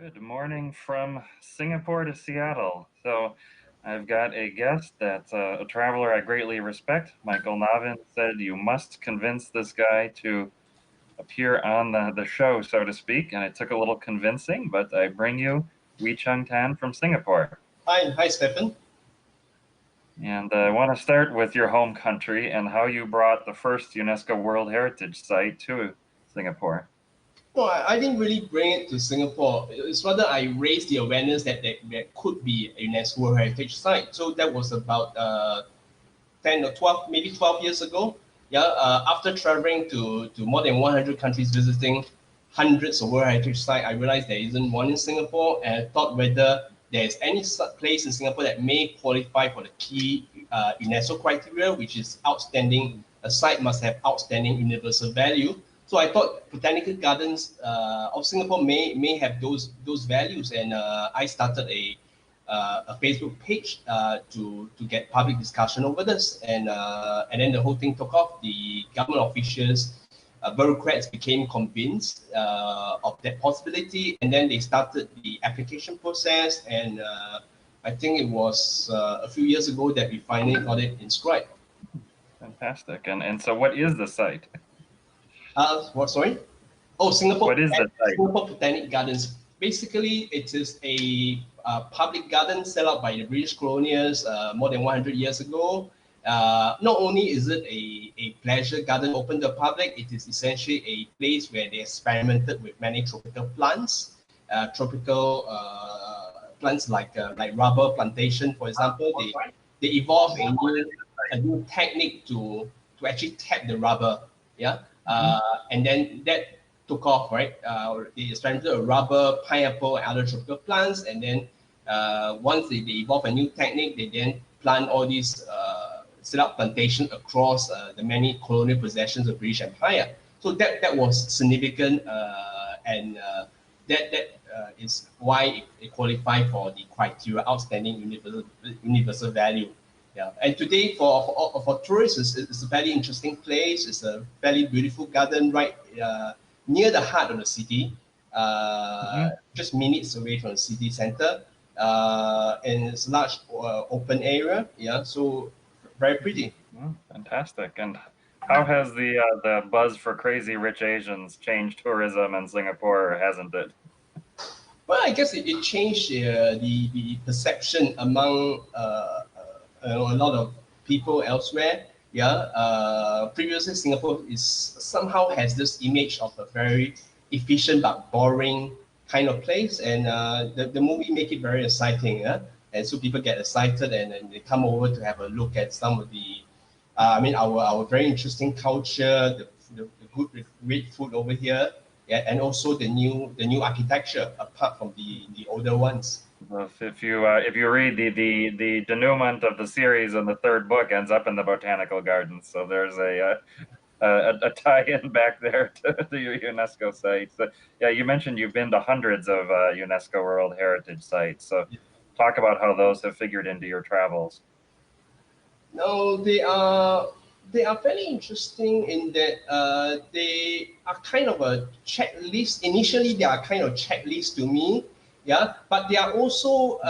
Good morning from Singapore to Seattle. So I've got a guest that's a traveler I greatly respect. Michael Navin said you must convince this guy to appear on the show, so to speak. And it took a little convincing, but I bring you Wee Cheng Tan from Singapore. Hi, Stephen. And I want to start with your home country and how you brought the first UNESCO World Heritage Site to Singapore. No, I didn't really bring it to Singapore. It's rather I raised the awareness that there could be a UNESCO World Heritage Site. So that was about 10 or 12, maybe 12 years ago. Yeah, after traveling to more than 100 countries, visiting hundreds of World Heritage Sites, I realized there isn't one in Singapore, and I thought whether there's any place in Singapore that may qualify for the key UNESCO criteria, which is outstanding. A site must have outstanding universal value. So I thought Botanical Gardens of Singapore may have those values, and I started a Facebook page to get public discussion over this, and then the whole thing took off. The government officials, bureaucrats became convinced of that possibility, and then they started the application process. And I think it was a few years ago that we finally got it inscribed. Fantastic. And so what is the site? What? Sorry. Oh, Singapore. What is the site? Singapore Botanic Gardens. Basically, it is a public garden set up by the British colonials more than 100 years ago. Not only is it a pleasure garden open to the public, it is essentially a place where they experimented with many tropical plants, plants like rubber plantation, for example. They evolved a new technique to actually tap the rubber, yeah, and then that took off, right? They experimented with rubber, pineapple, and other tropical plants, and then once they evolve a new technique, they then plant all these set up plantation across the many colonial possessions of British Empire. So that was significant, and that is why it qualified for the criteria outstanding universal value. Yeah, and today for tourists, it's a very interesting place. It's a very beautiful garden right near the heart of the city, just minutes away from the city center, and it's a large open area. Yeah, so very pretty. Fantastic. And how has the buzz for crazy rich Asians changed tourism in Singapore, or hasn't it? Well, I guess it changed the perception among a lot of people elsewhere. Yeah, previously Singapore somehow has this image of a very efficient but boring kind of place, and the movie make it very exciting. Yeah? And so people get excited, and they come over to have a look at some of the, our very interesting culture, the good great food over here, yeah, and also the new architecture apart from the older ones. If you read the denouement of the series, and the third book ends up in the Botanical Gardens, so there's a tie-in back there to the UNESCO sites. Yeah, you mentioned you've been to hundreds of UNESCO World Heritage sites. So talk about how those have figured into your travels. No, they are very interesting in that they are kind of a checklist. Initially, they are kind of checklist to me, yeah. But they are also,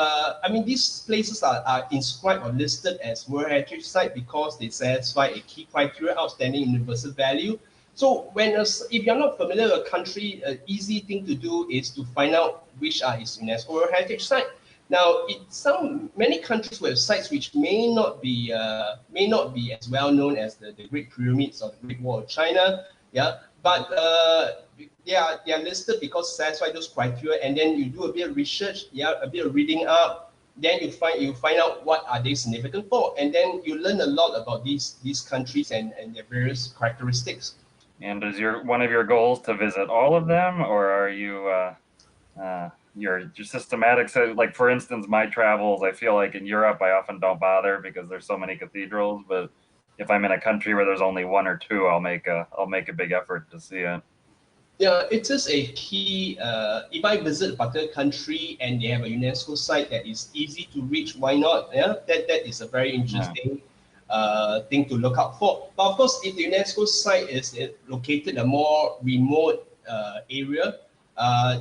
these places are inscribed or listed as World Heritage Site because they satisfy a key criteria, outstanding universal value. So if you're not familiar with a country, an easy thing to do is to find out which are its UNESCO World Heritage Site. Now, many countries will have sites which may not be as well known as the Great Pyramids or the Great Wall of China, yeah. But they are listed because satisfy those criteria, and then you do a bit of research, yeah, a bit of reading up, then you find out what are they significant for, and then you learn a lot about these countries and their various characteristics. And is one of your goals to visit all of them, or are you? Your systematic. So, like, for instance, my travels, I feel like in Europe I often don't bother because there's so many cathedrals, but if I'm in a country where there's only one or two, I'll make a big effort to see it. Yeah, it is a key. If I visit a particular country and they have a UNESCO site that is easy to reach, why not? Yeah, that is a very interesting thing to look out for. But of course, if the UNESCO site is located in a more remote area,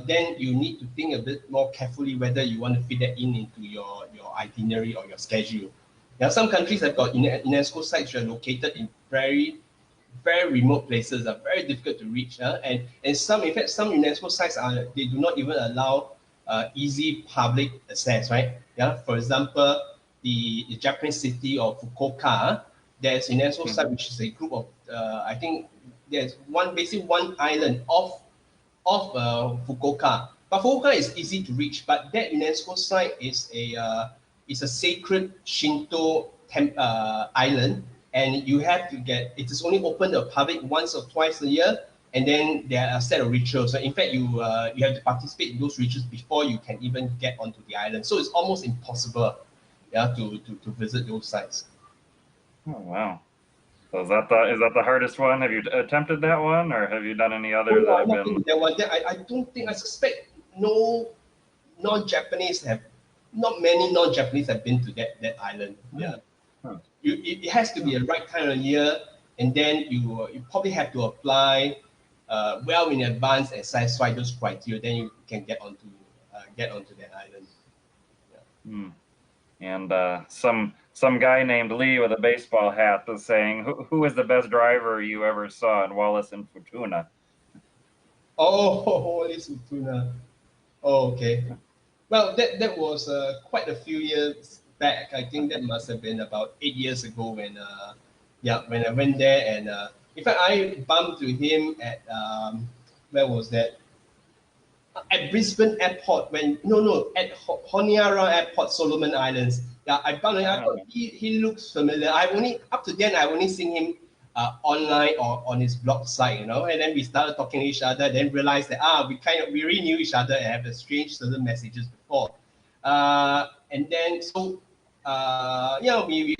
then you need to think a bit more carefully whether you want to fit that into your itinerary or your schedule. Now, some countries have got UNESCO sites that are located in very remote places, are very difficult to reach. And some, in fact, some UNESCO sites they do not even allow easy public access, right? Yeah. For example, the Japanese city of Fukuoka, there's UNESCO site which is a group of I think there's basically one island of Fukuoka. But Fukuoka is easy to reach, but that UNESCO site is a sacred Shinto island, and you have to it is only open to the public once or twice a year, and then there are a set of rituals. So in fact, you have to participate in those rituals before you can even get onto the island. So it's almost impossible, yeah, to visit those sites. Oh, wow. So is that the hardest one? Have you attempted that one, or have you done any others that have been? That one. I don't think, I suspect no non-Japanese not many non-Japanese have been to that island. Yeah. Huh. It has to be a right time of year, and then you probably have to apply well in advance and satisfy those criteria. Then you can get onto that island. Yeah. And some guy named Lee with a baseball hat is saying, "Who is the best driver you ever saw in Wallace and Futuna?" Oh, Wallace and Futuna. Oh, okay. Well, that was quite a few years back. I think that must have been about 8 years ago when I went there, and in fact I bumped into him at where was that? At Brisbane Airport, at Honiara Airport, Solomon Islands. Yeah, I bumped into him. I thought he looks familiar. Up to then I've only seen him online or on his blog site, and then we started talking to each other, then realized that we really knew each other and have a strange certain messages before. And then we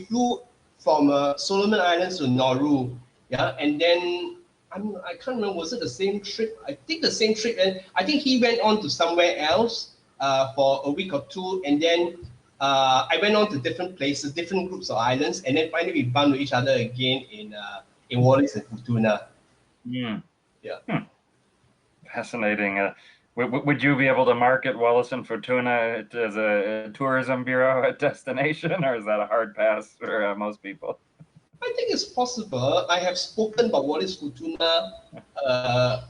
flew from Solomon Islands to Nauru, yeah, and then I can't remember, was it the same trip? I think the same trip, and I think he went on to somewhere else for a week or two, and then I went on to different places, different groups of islands, and then finally we bumped into each other again in Wallace and Futuna. Yeah. Yeah. Fascinating. Would you be able to market Wallace and Futuna as a tourism bureau destination, or is that a hard pass for most people? I think it's possible. I have spoken about Wallace Futuna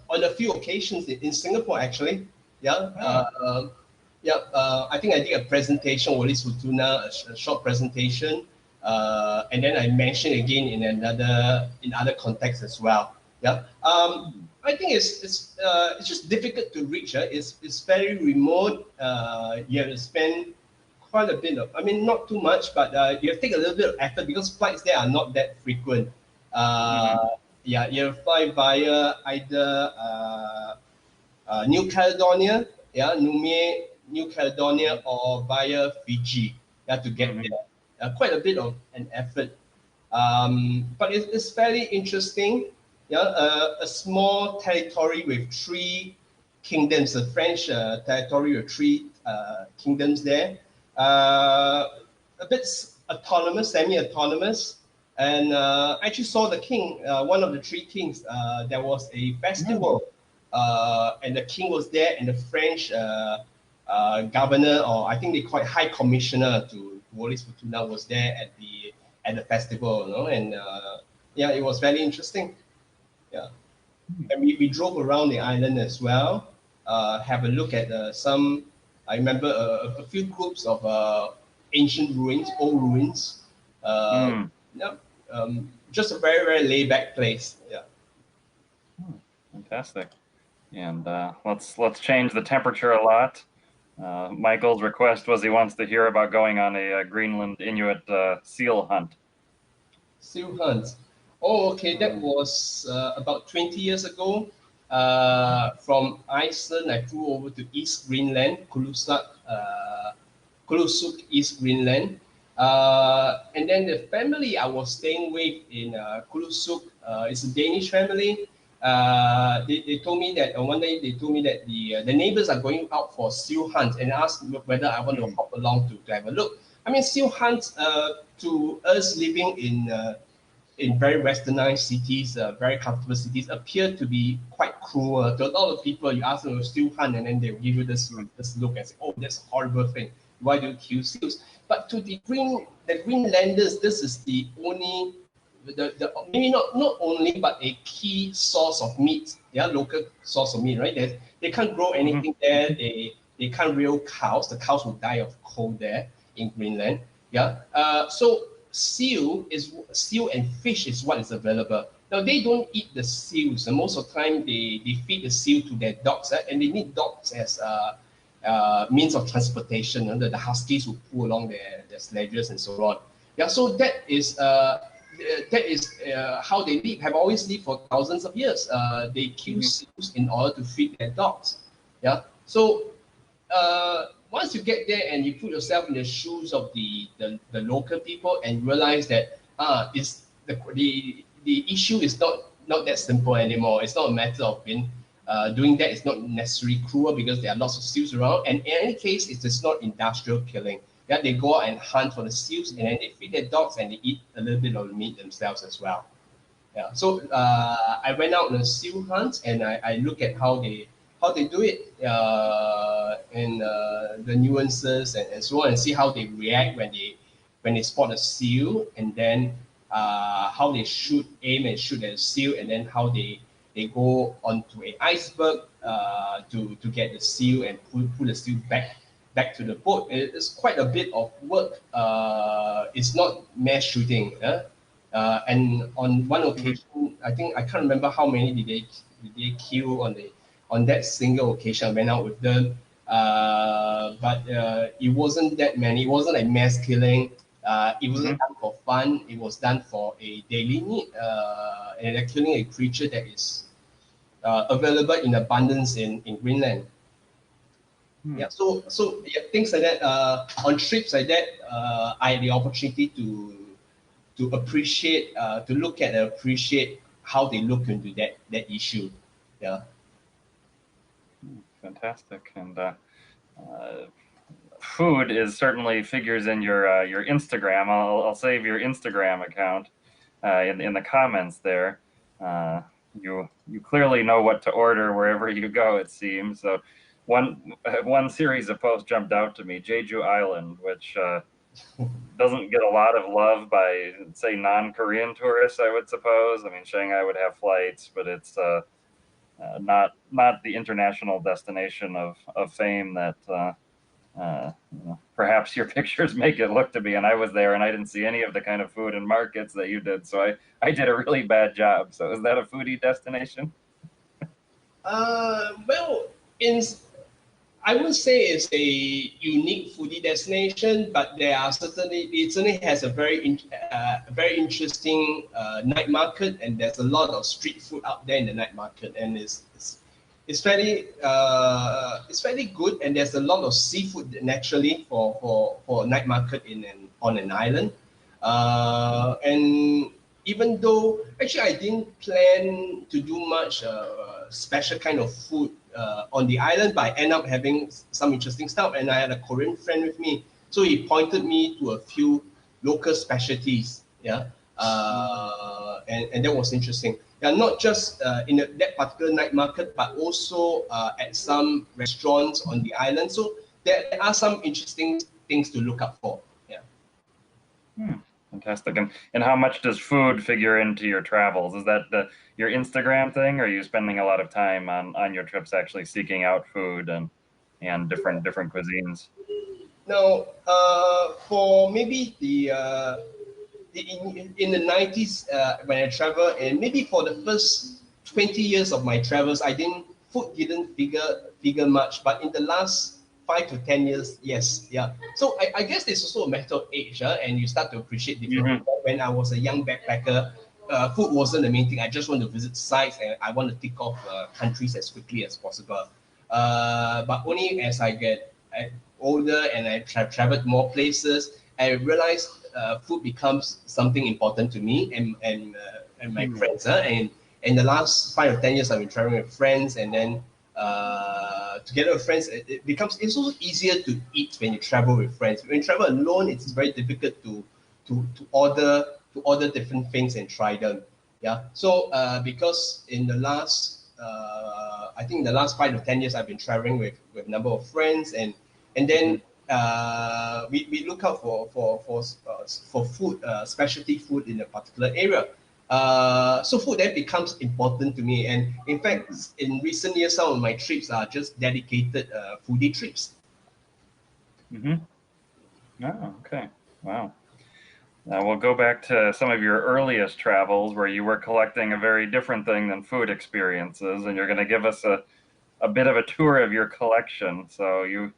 on a few occasions in Singapore, actually. Yeah. I think I did a presentation, Wallace Futuna, a short presentation, and then I mentioned again in other contexts as well. Yeah. I think it's just difficult to reach. It's very remote. You have to spend quite a bit of, not too much, but you have to take a little bit of effort because flights there are not that frequent. Yeah, you fly via either New Caledonia, New Caledonia, or via Fiji. You have to get there. Quite a bit of an effort, but it's fairly interesting. Yeah, a small territory with 3 kingdoms, a French territory with 3 kingdoms there. A bit autonomous, semi-autonomous, and I actually saw the king, one of the 3 kings. There was a festival, and the king was there, and the French governor, or I think they call it High Commissioner to Wallace Futuna, was there at the festival, and yeah, it was very interesting. Yeah, and we drove around the island as well, have a look at some. I remember a few groups of ancient ruins, old ruins. Yeah, just a very, very laid-back place. Yeah. Fantastic. And let's change the temperature a lot. Michael's request was he wants to hear about going on a Greenland Inuit seal hunt. Seal hunt. Oh, okay. That was about 20 years ago. From Iceland, I flew over to East Greenland, Kulusuk, East Greenland. And then the family I was staying with in Kulusuk is a Danish family. They told me that one day the neighbors are going out for seal hunt and asked whether I want to hop along to have a look. I mean, seal hunt to us living in very westernized cities, very comfortable cities, appear to be quite cruel. To a lot of people, you ask them to still hunt, and then they'll give you this look and say, "Oh, that's a horrible thing. Why do you kill seals?" But to the Greenlanders, this is the only, maybe not only, but a key source of meat. Their local source of meat, right? They can't grow anything there. They can't rear cows. The cows will die of cold there in Greenland. Yeah. So seal and fish is what is available. Now they don't eat the seals, and most of the time they feed the seal to their dogs, and they need dogs as means of transportation. The huskies will pull along their sledges and so on. Yeah, so that is how they live. Have always lived for thousands of years. They kill seals in order to feed their dogs. Yeah, so once you get there and you put yourself in the shoes of the local people and realize that it's the issue is not that simple anymore. It's not a matter of being doing that. It's not necessarily cruel because there are lots of seals around. And in any case, it's just not industrial killing. Yeah, they go out and hunt for the seals, and then they feed their dogs and they eat a little bit of the meat themselves as well. Yeah. So I went out on a seal hunt and I look at how they do it and the nuances and so on, and see how they react when they spot a seal, and then how they aim and shoot at a seal, and then how they go onto an iceberg to get the seal and pull the seal back to the boat. It's quite a bit of work. It's not mass shooting. And on one occasion, I can't remember how many did they kill on that single occasion. I went out with them, but it wasn't that many. It wasn't like mass killing. It wasn't done for fun. It was done for a daily need, and they're killing a creature that is available in abundance in Greenland. Yeah, so yeah, things like that. On trips like that, I had the opportunity to appreciate, to look at and appreciate how they look into that issue. Yeah. Fantastic. And food is certainly figures in your Instagram. I'll save your Instagram account in the comments there. You clearly know what to order wherever you go, it seems. So one series of posts jumped out to me, Jeju Island, which doesn't get a lot of love by, say, non-Korean tourists, I would suppose. I mean, Shanghai would have flights, but it's not the international destination of fame that perhaps your pictures make it look to be. And I was there and I didn't see any of the kind of food and markets that you did. So I did a really bad job. So is that a foodie destination? Well, I would say it's a unique foodie destination, but it certainly has a very interesting night market, and there's a lot of street food out there in the night market, and it's fairly good, and there's a lot of seafood naturally for a night market on an island, and even though actually I didn't plan to do much special kind of food on the island, but I end up having some interesting stuff. And I had a Korean friend with me, so he pointed me to a few local specialties. Yeah, and that was interesting. Yeah, not just in that particular night market, but also at some restaurants on the island. So there are some interesting things to look up for. Yeah. Fantastic. And how much does food figure into your travels? Is that your Instagram thing, or are you spending a lot of time on your trips actually seeking out food and different cuisines? Now, for maybe in the 90s when I traveled, and maybe for the first 20 years of my travels, food didn't figure much. But in the last 5 to 10 years, yes, yeah. So I guess it's also a matter of age, and you start to appreciate different. When I was a young backpacker, food wasn't the main thing. I just want to visit sites and I want to tick off countries as quickly as possible. But only as I get older and I traveled more places, I realized food becomes something important to me and my friends. And in the last 5 or 10 years, I've been traveling with friends, and then together with friends, it's also easier to eat when you travel with friends. When you travel alone, it's very difficult to order to order different things and try them. Yeah. So because in the last, I think the last 5 to 10 years, I've been traveling with a number of friends, and then we look out for food, specialty food in a particular area. So food then becomes important to me, and in fact, in recent years, some of my trips are just dedicated foodie trips. Oh, okay. Wow. Now we'll go back to some of your earliest travels where you were collecting a very different thing than food experiences, and you're going to give us a bit of a tour of your collection. So you,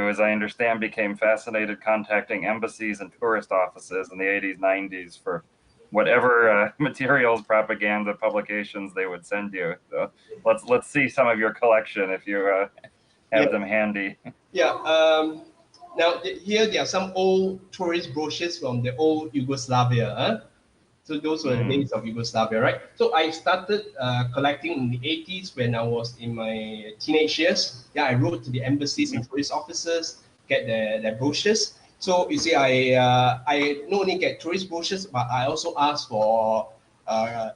as I understand, became fascinated contacting embassies and tourist offices in the 80s, 90s for whatever materials, propaganda, publications they would send you. So let's see some of your collection if you have Yeah. them handy. Yeah. Now here there are some old tourist brochures from the old Yugoslavia. Huh? So those were the days of Yugoslavia, right? So I started collecting in the 80s when I was in my teenage years. Yeah, I wrote to the embassies and tourist offices, get their brochures. So you see, I not only get tourist brochures, but I also ask for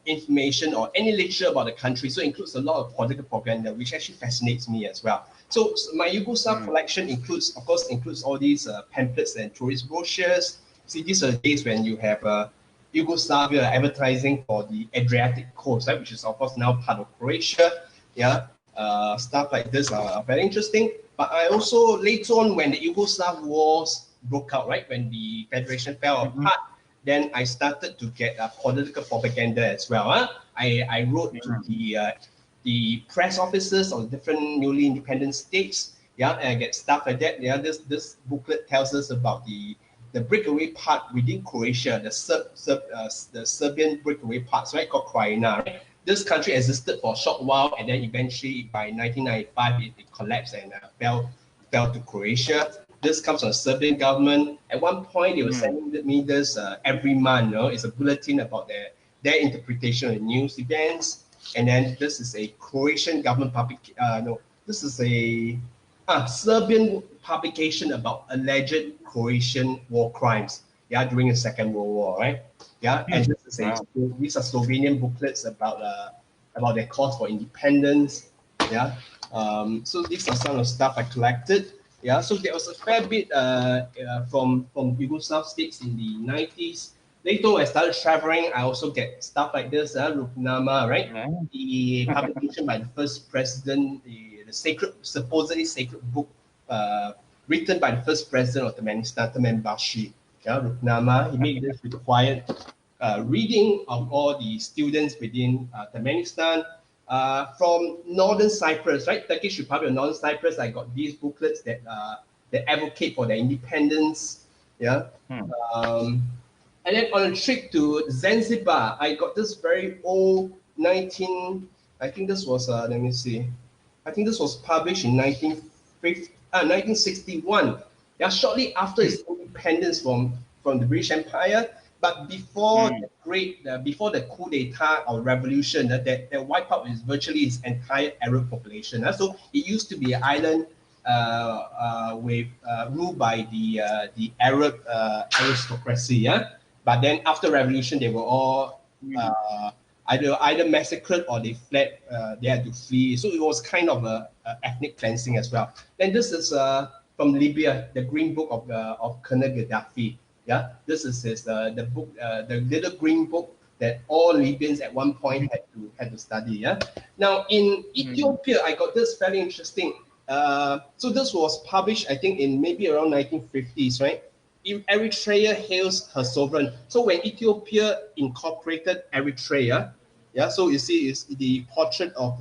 information or any literature about the country. So it includes a lot of political propaganda, which actually fascinates me as well. So my Yugoslav collection includes, of course, all these pamphlets and tourist brochures. See, these are the days when you have Yugoslavia advertising for the Adriatic coast, right, which is of course now part of Croatia. Yeah, stuff like this are very interesting. But I also later on, when the Yugoslav wars broke out, right, when the federation fell apart, then I started to get political propaganda as well. Huh? I wrote to the press officers of different newly independent states. Yeah, and I get stuff like that. Yeah, this booklet tells us about the breakaway part within Croatia, the Serbian breakaway parts, right, called Krajina. Right? This country existed for a short while, and then eventually by 1995 it collapsed and fell to Croatia. This comes from the Serbian government. At one point, they were sending me this every month. It's a bulletin about their interpretation of news events. And then this is a Croatian government this is a Serbian publication about alleged Croatian war crimes, during the Second World War, right? Yeah, and this is these are Slovenian booklets about their cause for independence. Yeah, so these are some of the stuff I collected. Yeah, so there was a fair bit from Yugoslav states in the 90s. Later, when I started traveling, I also get stuff like this, Ruknama, right? The publication by the first president, the supposedly sacred book written by the first president of Turkmenistan, Turkmenbashi, Ruknama. He made this required reading of all the students within Turkmenistan. From Northern Cyprus, right? Turkish Republic of Northern Cyprus, I got these booklets that advocate for their independence. Yeah. And then on a trip to Zanzibar, I got this very old I think this was, let me see. I think this was published in 1961. Yeah, shortly after its independence from the British Empire. But before before the coup d'etat or revolution, that wiped out virtually its entire Arab population. So it used to be an island ruled by the Arab aristocracy. Yeah, but then after revolution, they were all either massacred or they fled. They had to flee. So it was kind of a ethnic cleansing as well. Then this is from Libya, the Green Book of Colonel Gaddafi. Yeah, this is the book, the little green book that all Libyans at one point had to study. Yeah. Now in Ethiopia, I got this very interesting. So this was published, I think, in maybe around 1950s, right? Eritrea hails her sovereign. So when Ethiopia incorporated Eritrea, yeah. So you see, is the portrait of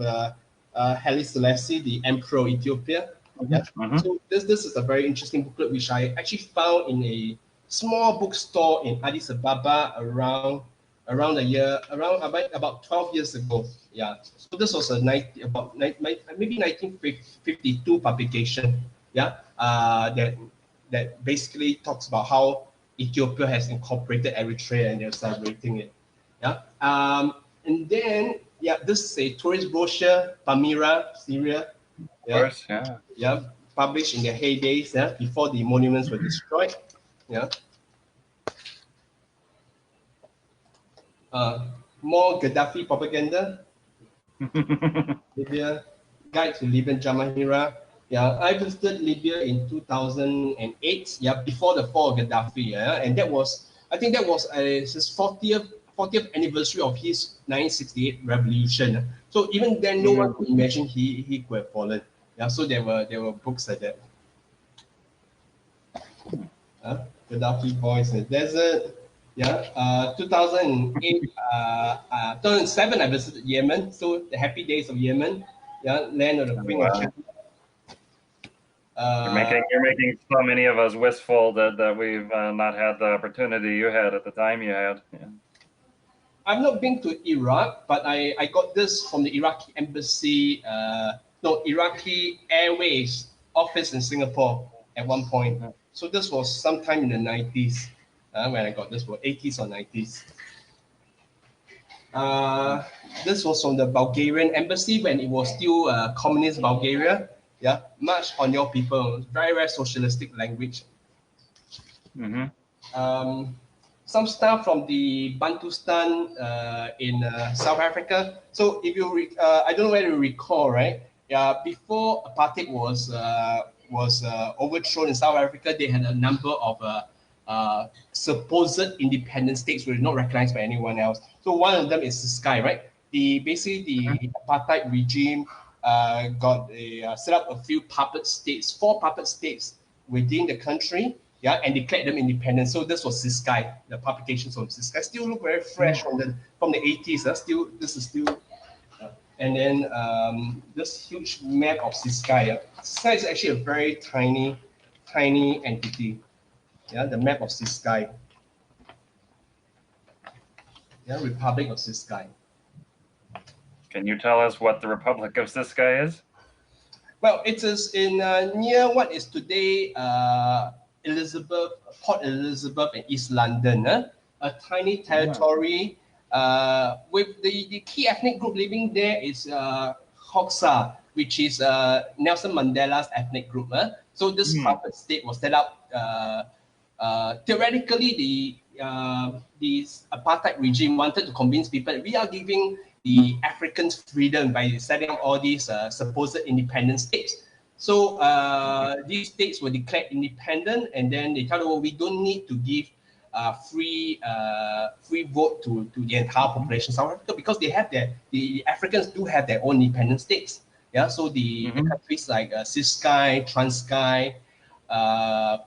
Haile Selassie, the Emperor of Ethiopia. Yeah. So this is a very interesting booklet which I actually found in a small bookstore in Addis Ababa around about 12 years ago. Yeah. So this was maybe 1952 publication. Yeah. That basically talks about how Ethiopia has incorporated Eritrea and they're celebrating it. Yeah. And then this is a tourist brochure, Palmyra, Syria. Yeah. Of course, yeah. Yeah. Published in their heydays, before the monuments were destroyed. Yeah. More Gaddafi propaganda. Libya, Guide to Libyan Jamahira. Yeah, I visited Libya in 2008. Yeah, before the fall of Gaddafi. Yeah, and that was, I think that was his 40th anniversary of his 1968 revolution. So even then, no one could imagine he could have fallen. Yeah, so there were books like that. Gaddafi Boys in the Desert. Yeah, 2008, 2007, I visited Yemen. So the happy days of Yemen. Yeah, land of the Queen of Sheba. You're making so many of us wistful that we've not had the opportunity you had at the time you had. Yeah. I've not been to Iraq, but I got this from the Iraqi embassy, Iraqi Airways office in Singapore at one point. So this was sometime in the 90s when I got this, for 80s or 90s. This was from the Bulgarian embassy when it was still communist Bulgaria. Yeah, much on your people, very, very socialistic language. Some stuff from the Bantustan in South Africa. So if you, I don't know whether you recall, right? Yeah, before apartheid was overthrown in South Africa, they had a number of supposed independent states were not recognized by anyone else. So one of them is Sky, right? The apartheid regime set up a few puppet states, 4 puppet states within the country. Yeah, and declared them independent. So this was Sky, the publications from Sky. Still look very fresh from the 80s. This is still, and then this huge map of Sky. Sky is actually a very tiny entity. Yeah, the map of Sky. Yeah, Republic of Sky. Can you tell us what the Republic of Sky is? Well, it is in near what is today Port Elizabeth in East London, a tiny territory with the key ethnic group living there is Xhosa, which is Nelson Mandela's ethnic group. So this puppet state was set up. Theoretically, the apartheid regime wanted to convince people that we are giving the Africans freedom by setting up all these supposed independent states. So these states were declared independent, and then they tell them, well, we don't need to give free vote to the entire population of South Africa because they have the Africans do have their own independent states. Yeah, so the countries like Ciskei, Transkei,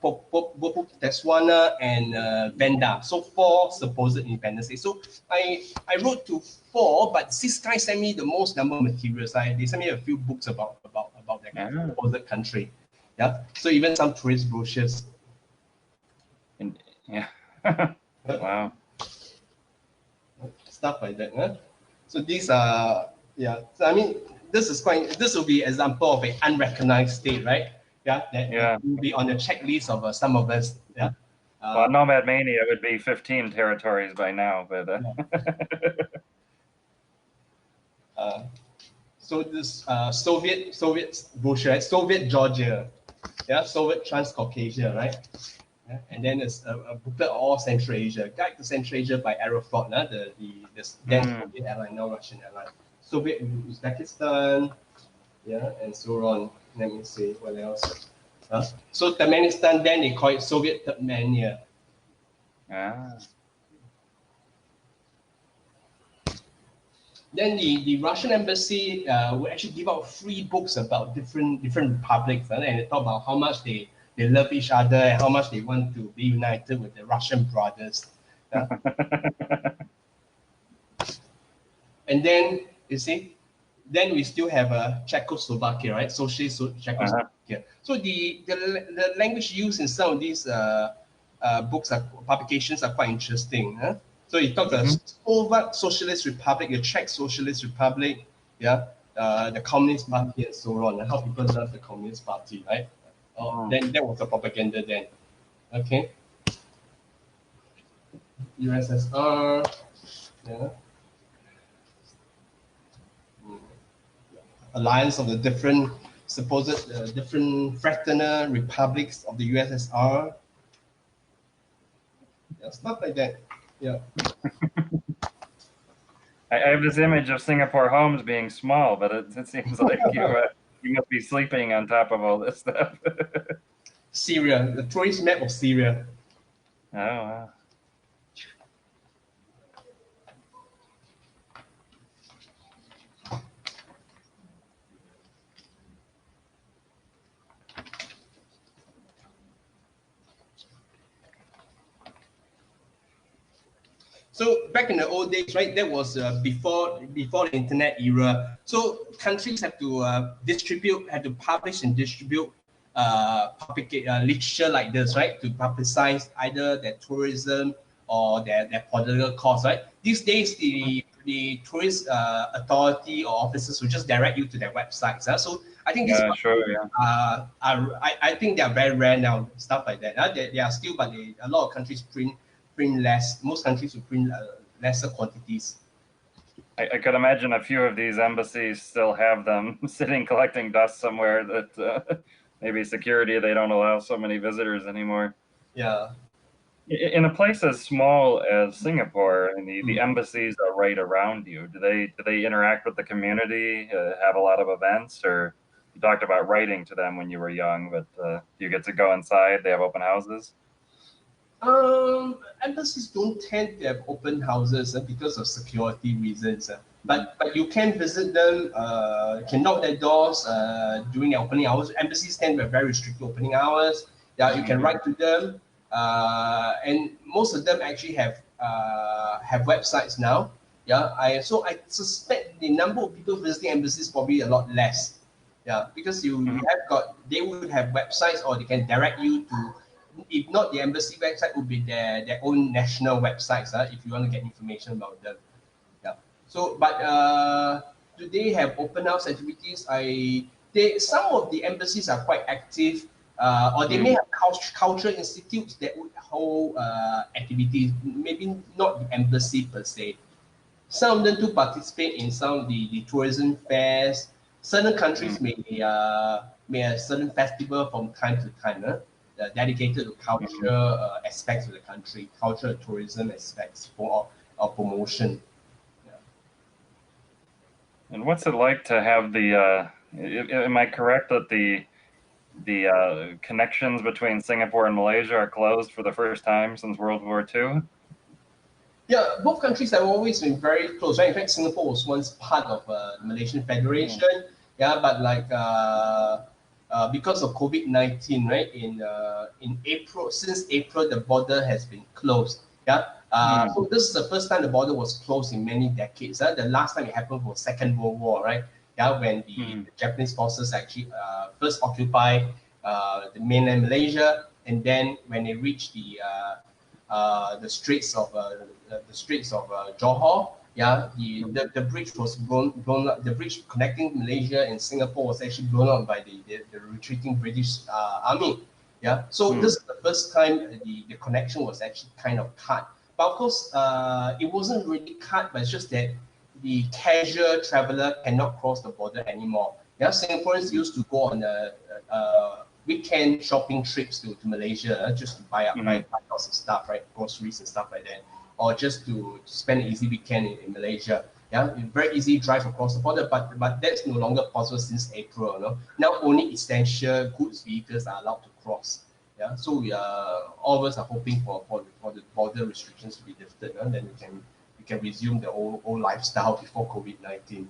Botswana, and Venda. So 4 supposed independent states. So I wrote to 4, but Ciskei sent me the most number of materials. They sent me a few books about that supposed country. Yeah. So even some tourist brochures. Yeah. Wow. Stuff like that. Huh? So these are So I mean, this will be an example of an unrecognized state, right? Yeah. That will be on the checklist of some of us. Yeah. Well, Nomad Mania would be 15 territories by now, but. So this Soviet brochure, right? Soviet Georgia, yeah, Soviet Transcaucasia, right? Yeah? And then there's a booklet all Central Asia, Guide to Central Asia by Aeroflot, the then Soviet airline, now Russian airline. Soviet Uzbekistan, yeah, and so on. Let me see what else. So Turkmenistan, then they call it Soviet Turkmenia. Then the Russian embassy will actually give out free books about different republics, and they talk about how much they love each other and how much they want to be united with the Russian brothers. And then you see, then we still have Czechoslovakia, right? Socialist Czechoslovakia. So the language used in some of these books publications are quite interesting. So it talks about Slovak Socialist Republic, the Czech Socialist Republic, the Communist Party, and so on, and how people love the Communist Party, right? Then that was the propaganda then. Okay. USSR, alliance of the different supposed different fraternal republics of the USSR. Stuff like that. Yeah. I have this image of Singapore homes being small, but it seems like you must be sleeping on top of all this stuff. Syria, the tourist map of Syria. Oh, wow. So back in the old days, right? That was before the internet era. So countries have to publish and distribute literature like this, right? To publicize either their tourism or their political cause, right? These days, the tourist authority or officers will just direct you to their websites. So I think this Yeah, sure, yeah. I think they are very rare now, stuff like that. They are still, but a lot of countries print less. Most countries will print lesser quantities. I could imagine a few of these embassies still have them sitting collecting dust somewhere that maybe security, they don't allow so many visitors anymore. Yeah. In a place as small as Singapore, and the Mm. embassies are right around you, do they interact with the community, have a lot of events, or you talked about writing to them when you were young, but do you get to go inside? They have open houses? Embassies don't tend to have open houses because of security reasons. But you can visit them, can knock their doors during their opening hours. Embassies tend to have very restricted opening hours. Yeah, you can write to them, and most of them actually have websites now. Yeah, I suspect the number of people visiting embassies probably a lot less. Yeah, because you have got they would have websites or they can direct you to, if not the embassy website, would be their own national websites if you want to get information about them. Yeah. So, but do they have open house activities? Some of the embassies are quite active, or they may have cultural institutes that would hold activities. Maybe not the embassy per se. Some of them do participate in some of the tourism fairs. Certain countries may have certain festival from time to time, dedicated to cultural aspects of the country, cultural tourism aspects for promotion. Yeah. And what's it like to have am I correct that the connections between Singapore and Malaysia are closed for the first time since World War II? Yeah, both countries have always been very close. Right? In fact, Singapore was once part of the Malaysian Yeah. Federation. Yeah, but because of COVID-19, right? In April, since April, the border has been closed. Yeah. So this is the first time the border was closed in many decades. The last time it happened was Second World War, right? Yeah, when the Japanese forces actually first occupied the mainland Malaysia, and then when they reached the Straits of Johor. Yeah, the bridge was blown up. The bridge connecting Malaysia and Singapore was actually blown up by the retreating British army. Yeah, so this is the first time the connection was actually kind of cut. But of course, it wasn't really cut, but it's just that the casual traveler cannot cross the border anymore. Yeah, Singaporeans used to go on weekend shopping trips to Malaysia just to buy lots of stuff, right? Groceries and stuff like that, or just to spend an easy weekend in Malaysia. Yeah, very easy drive across the border, but that's no longer possible since April. You know? Now only essential goods vehicles are allowed to cross. Yeah, so all of us are hoping for the border restrictions to be lifted, and then we can resume the old lifestyle before COVID-19.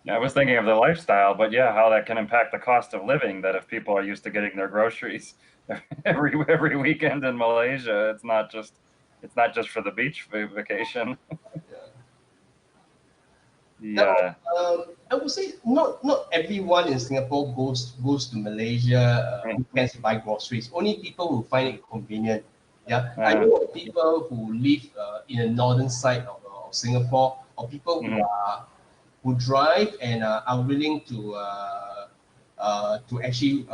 Yeah, I was thinking of the lifestyle, but yeah, how that can impact the cost of living. That if people are used to getting their groceries every weekend in Malaysia, it's not just for the beach vacation. Yeah. The Now, I would say not everyone in Singapore goes to Malaysia weekends to buy groceries. Only people who find it convenient. Yeah, I know of people who live in the northern side of Singapore, or people who drive and are willing to actually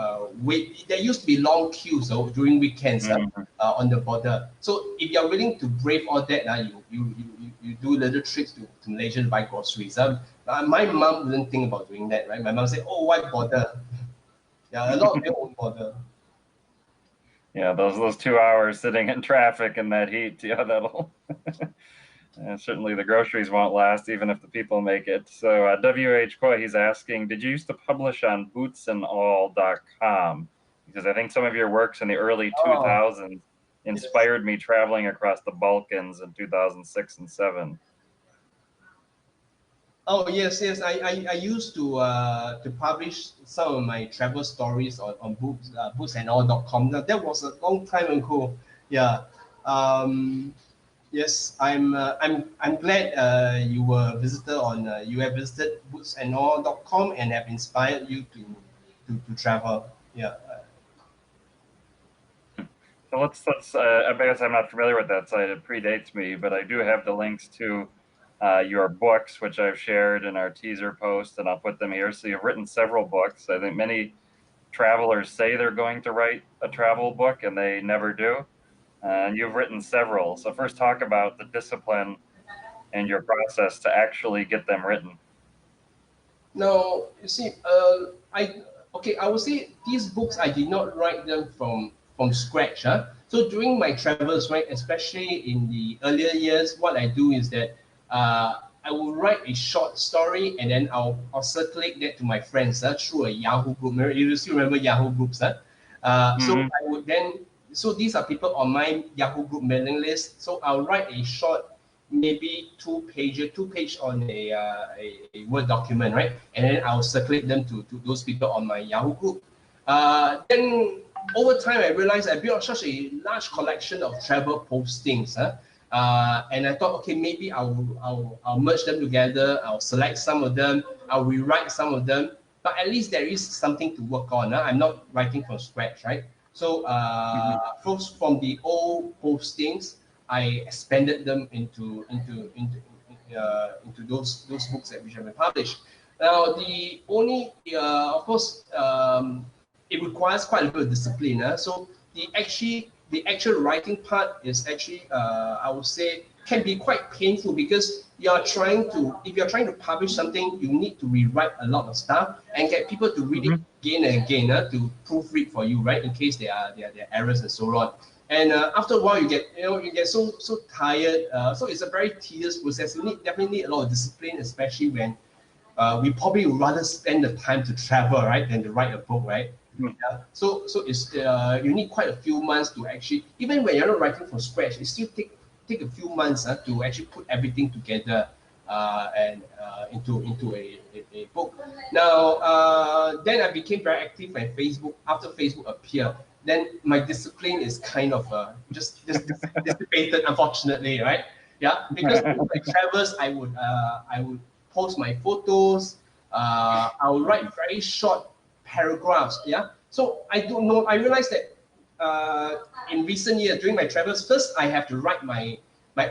wait. There used to be long queues during weekends on the border. So if you're willing to brave all that, you do little trips to Malaysia to buy groceries. My mom wouldn't think about doing that, right? My mom said, "Oh, why bother?" Yeah, a lot of them won't bother. yeah, those 2 hours sitting in traffic in that heat, yeah, that'll And certainly the groceries won't last even if the people make it. So WH Koi, he's asking, did you used to publish on bootsandall.com? Because I think some of your works in the early Oh, 2000s yes. inspired me traveling across the Balkans in 2006 and 7. Oh yes, yes. I used to publish some of my travel stories on booksandall.com. That was a long time ago. Yeah. Um, yes, I'm glad you were a visitor on you have visited booksandall.com and have inspired you to travel. Yeah. So I guess I'm not familiar with that site. It predates me, but I do have the links to your books, which I've shared in our teaser post, and I'll put them here. So you've written several books. I think many travelers say they're going to write a travel book and they never do. And you've written several. So first talk about the discipline and your process to actually get them written. Now, you see, I would say these books I did not write them from scratch. Huh? So during my travels, right, especially in the earlier years, what I do is that I will write a short story and then I'll circulate that to my friends through a Yahoo group. You still remember Yahoo groups, huh? So Mm-hmm. I would then so these are people on my Yahoo group mailing list. So I'll write a short maybe two page on a Word document, right? And then I'll circulate them to those people on my Yahoo group. Then over time, I realized I built such a large collection of travel postings. Huh? And I thought, okay, maybe I'll merge them together. I'll select some of them. I'll rewrite some of them. But at least there is something to work on. Huh? I'm not writing from scratch, right? So Mm-hmm. first from the old postings, I expanded them into those books that which have been published. Now the only of course it requires quite a bit of discipline. So the actual writing part is actually I would say can be quite painful because if you're trying to publish something, you need to rewrite a lot of stuff and get people to read it Mm-hmm. again and again to proofread for you, right? In case there are errors and so on. And after a while, you get so tired. So it's a very tedious process. You definitely need a lot of discipline, especially when we probably would rather spend the time to travel, right, than to write a book, right? Yeah. So it's you need quite a few months to actually, even when you're not writing from scratch, it still take a few months to actually put everything together and into a book. Now then I became very active on Facebook after Facebook appeared. Then my discipline is kind of just dissipated, unfortunately, right? Yeah, because in my travels, I would post my photos. I would write very short paragraphs. Yeah. So I don't know. I realized that in recent years during my travels, first I have to write my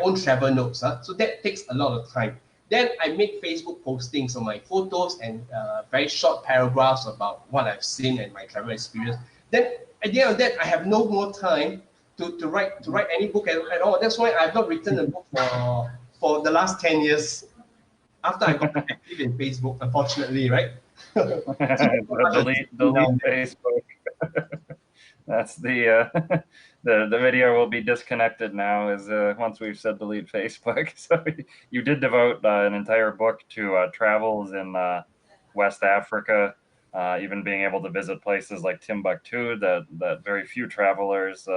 own travel notes. So that takes a lot of time. Then I make Facebook postings on my photos and very short paragraphs about what I've seen and my travel experience. Then at the end of that, I have no more time to write any book at all. That's why I've not written a book for the last 10 years after I got active in Facebook. Unfortunately, right? So that's how much of discipline Delete now. Facebook. That's the video will be disconnected now as once we've said delete Facebook. So you did devote an entire book to travels in West Africa, even being able to visit places like Timbuktu that very few travelers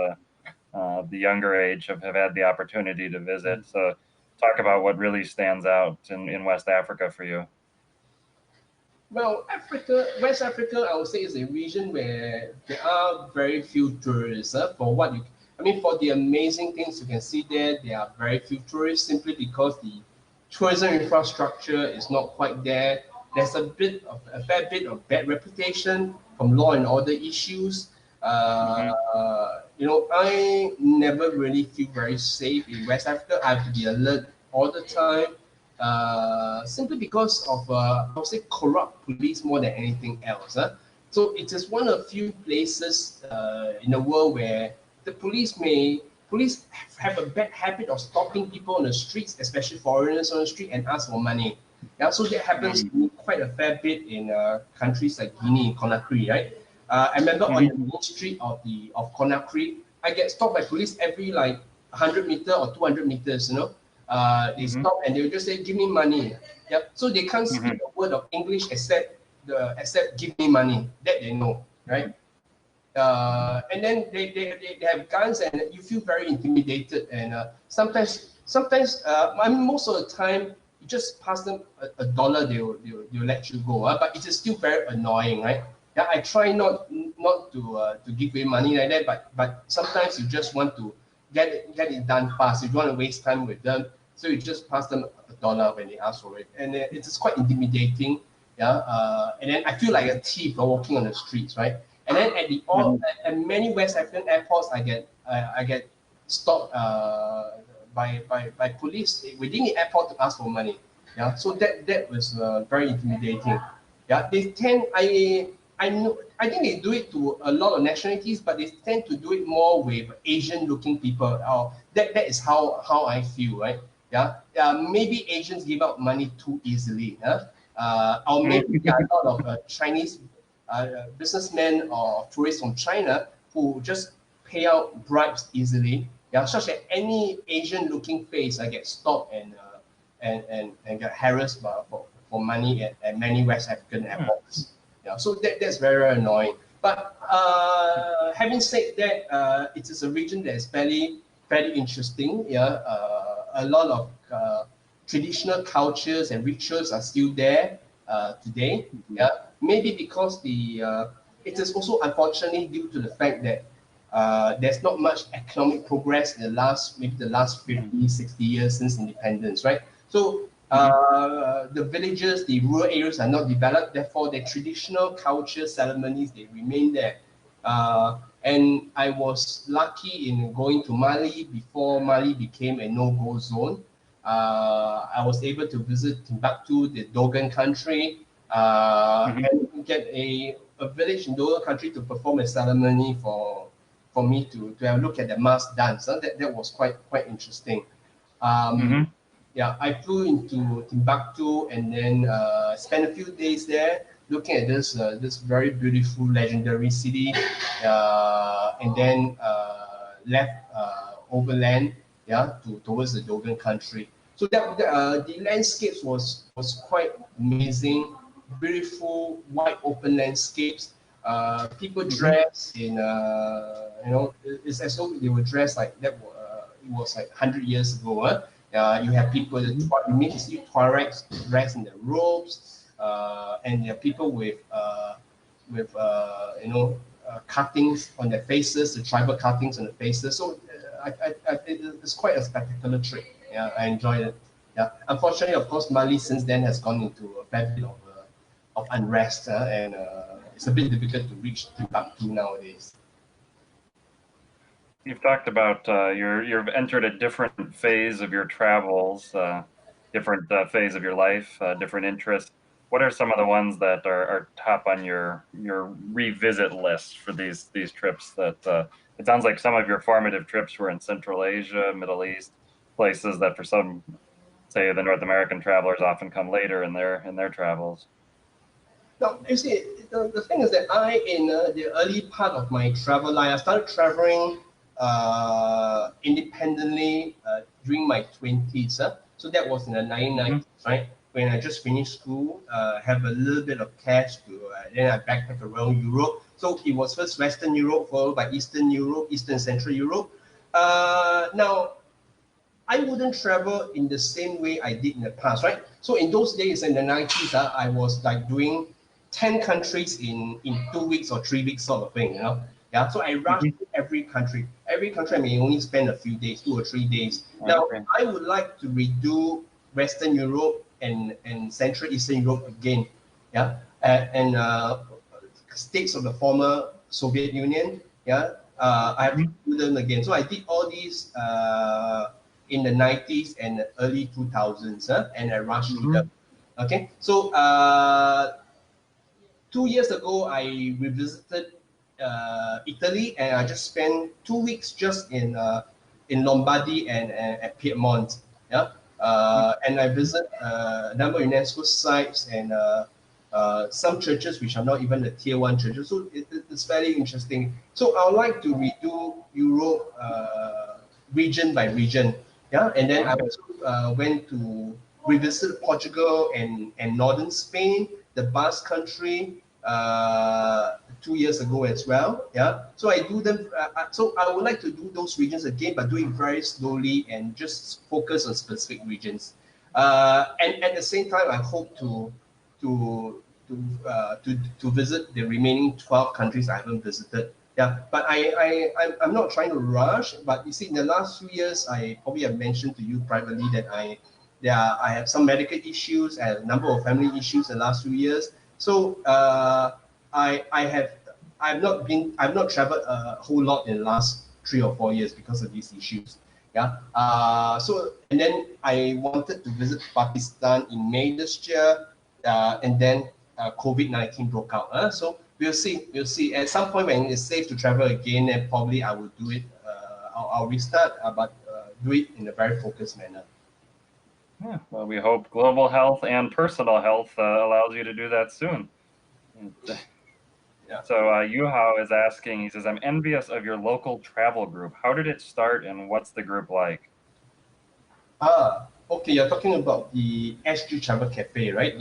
of the younger age have had the opportunity to visit. So talk about what really stands out in West Africa for you. Well, West Africa, I would say is a region where there are very few tourists. For the amazing things you can see there, there are very few tourists simply because the tourism infrastructure is not quite there. There's a fair bit of bad reputation from law and order issues. Mm-hmm. I never really feel very safe in West Africa. I have to be alert all the time simply because of I would say corrupt police more than anything else. So it is one of the few places in the world where the police have a bad habit of stopping people on the streets, especially foreigners on the street, and ask for money. Yeah, so that happens to me quite a fair bit in countries like Guinea and Conakry, right? I remember on the Mm-hmm. main street of Conakry, I get stopped by police every like 100 meter or 200 meters, They stop and they'll just say, "Give me money." Yep. So they can't speak a word of English except "Give me money." That they know, right? And then they have guns, and you feel very intimidated. And sometimes, I mean, most of the time, you just pass them a dollar, they'll let you go. But it is still very annoying, right? Yeah, I try not to give away money like that, but sometimes you just want to get it done fast. You don't want to waste time with them, so you just pass them a dollar when they ask for it, and it is quite intimidating. Yeah, and then I feel like a thief walking on the streets, right? And then at many West African airports, I get stopped by police within the airport to ask for money. Yeah, so that was very intimidating. Yeah, they tend I know I think they do it to a lot of nationalities, but they tend to do it more with Asian-looking people. That is how I feel, right? Yeah, maybe Asians give out money too easily. Or maybe there are a lot of Chinese businessmen or tourists from China who just pay out bribes easily. Yeah, such that any Asian-looking face I get stopped and get harassed for money at many West African airports. Yeah, so that's very, very annoying. But having said that, it is a region that is fairly interesting. Yeah, a lot of traditional cultures and rituals are still there today. Yeah, maybe because it is also unfortunately due to the fact that there's not much economic progress in the last 50, 60 years since independence, right? So the villages, the rural areas are not developed, therefore the traditional culture ceremonies, they remain there. And I was lucky in going to Mali before Mali became a no-go zone. I was able to visit Timbuktu, the Dogon country, and get a village in Dogon country to perform a ceremony for me to have a look at the mass dance. That was quite interesting. Yeah, I flew into Timbuktu and then spent a few days there looking at this very beautiful, legendary city, and then left overland, yeah, towards the Dogon country. So the landscapes was quite amazing, beautiful, wide open landscapes. People dressed in, it's as though they were dressed like that. It was like 100 years ago. You have people, you may see Tuaregs dressed in their robes, and there are people with cuttings on their faces, the tribal cuttings on the faces. So it's quite a spectacular trip. Yeah, I enjoyed it. Yeah, unfortunately, of course, Mali since then has gone into a fair bit of unrest, and it's a bit difficult to reach Timbuktu nowadays. You've talked about you've entered a different phase of your travels, different phase of your life, different interests. What are some of the ones that are top on your revisit list for these trips? That it sounds like some of your formative trips were in Central Asia, Middle East, places that for some, say, the North American travelers often come later in their travels. Now, you see, the thing is that in the early part of my travel life, I started traveling independently during my 20s. So that was in the 1990s, right? When I just finished school, have a little bit of cash to, then I backpacked around Europe. So it was first Western Europe, followed by Eastern Europe, Eastern Central Europe. Now, I wouldn't travel in the same way I did in the past, right? So in those days, in the 90s, I was like doing 10 countries in 2 weeks or 3 weeks sort of thing, Yeah, so I rushed to every country. Every country I may only spend a few days, 2 or 3 days. Now, I would like to redo Western Europe and Central Eastern Europe again, yeah, and states of the former Soviet Union, yeah. I have to do them again. So I did all these in the 90s and early 2000s, and I rushed through them. Okay, so 2 years ago, I revisited Italy, and I just spent 2 weeks just in Lombardy and at Piedmont. Yeah, and I visit a number of UNESCO sites and some churches which are not even the tier 1 churches. So it's very interesting. So I would like to redo Europe region by region. Yeah, and then I also went to revisit Portugal and northern Spain, the Basque Country, 2 years ago as well. Yeah, so I do them. So I would like to do those regions again, but do it very slowly and just focus on specific regions. And at the same time, I hope to to visit the remaining 12 countries I haven't visited. Yeah, but I'm not trying to rush. But you see, in the last few years, I probably have mentioned to you privately that I have some medical issues and a number of family issues in the last few years. So I've not traveled a whole lot in the last 3 or 4 years because of these issues. Yeah. So and then I wanted to visit Pakistan in May this year, and then COVID-19 broke out. So we'll see. We'll see. At some point when it's safe to travel again, then probably I will do it. I'll restart, but do it in a very focused manner. Yeah, well, we hope global health and personal health allows you to do that soon. Yeah. So Yuhao is asking, he says, I'm envious of your local travel group. How did it start and what's the group like? Okay, you're talking about the SG Travel Cafe, right?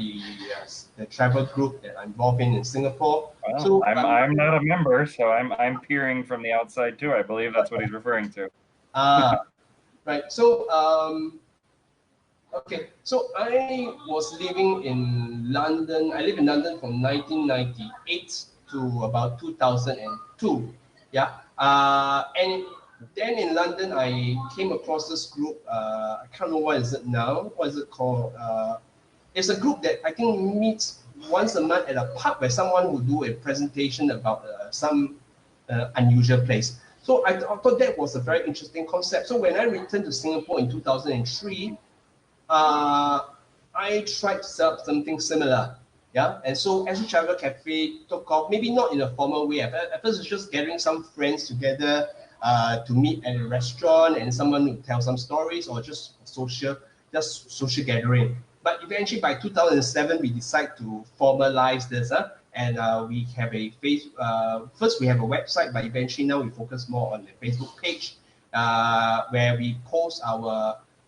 The travel group that I'm involved in Singapore. Well, So I'm not a member, so I'm peering from the outside too. I believe that's what he's referring to. Right. So okay, so I was living in London. I lived in London from 1998 to about 2002. Yeah. And then in London, I came across this group. I can't remember what is it now. What is it called? It's a group that I think meets once a month at a pub where someone will do a presentation about some unusual place. So I thought that was a very interesting concept. So when I returned to Singapore in 2003, I tried to set up something similar. Yeah, and so as a travel cafe took off, maybe not in a formal way. At first, it's just gathering some friends together to meet at a restaurant and someone would tell some stories or just social gathering. But eventually, by 2007, we decide to formalize this, and we have a first we have a website, but eventually now we focus more on the Facebook page, where we post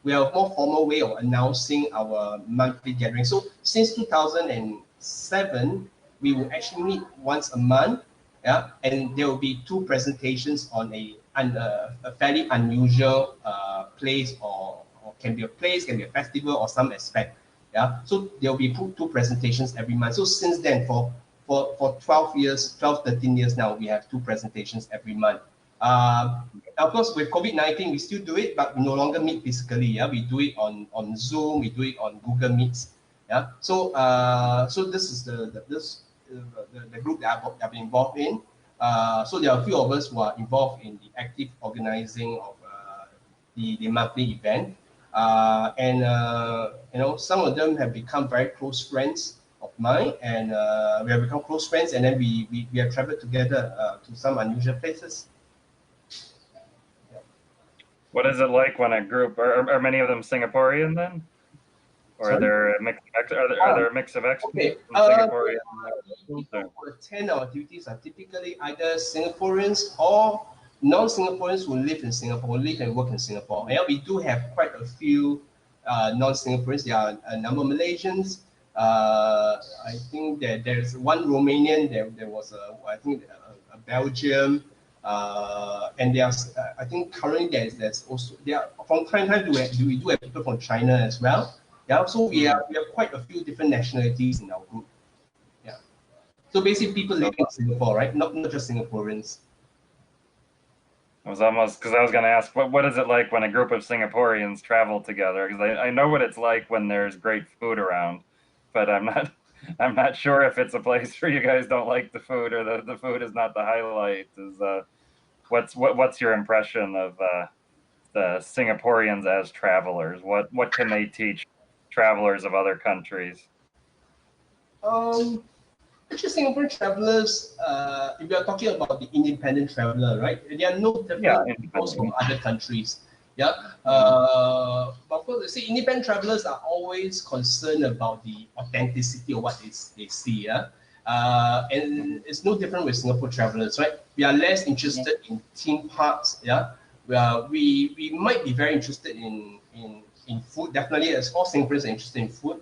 we have a more formal way of announcing our monthly gathering. So since 2007, we will actually meet once a month, yeah, and there will be 2 presentations on a fairly unusual place, or can be a place, can be a festival, or some aspect. Yeah, so there will be 2 presentations every month. So since then, for 12 years, 12, 13 years now, we have 2 presentations every month. Of course, with COVID-19, we still do it, but we no longer meet physically. Yeah, we do it on Zoom, we do it on Google Meets. Yeah, so so this is the group that I've been involved in. So there are a few of us who are involved in the active organizing of the monthly event, and you know, some of them have become very close friends of mine, and we have become close friends, and then we have traveled together to some unusual places. What is it like when a group, are many of them Singaporean then? Or are there a mix of, are there a mix of experts from Singaporean? People who attend our activities are typically either Singaporeans or non-Singaporeans who live in Singapore, live and work in Singapore. Yeah, we do have quite a few non-Singaporeans. There are a number of Malaysians. I think that there's one Romanian. There was I think a Belgium. And there's, I think currently there's also from time to time we do have people from China as well. Yeah, so we have quite a few different nationalities in our group. Yeah, so basically people living in Singapore, right? Not just Singaporeans. I was almost, because I was going to ask, what is it like when a group of Singaporeans travel together? Because I know what it's like when there's great food around, but I'm not sure if it's a place where you guys don't like the food, or the food is not the highlight. What's your impression of the Singaporeans as travelers? What can they teach travelers of other countries? Actually, Singaporean travelers, if you are talking about the independent traveler, right? They are no different from those from other countries. Yeah. But of course, see, independent travelers are always concerned about the authenticity of what they see. Yeah. And it's no different with Singapore travelers, right? We are less interested in theme parks. Yeah. We might be very interested in in food. Definitely, as all Singaporeans are interested in food.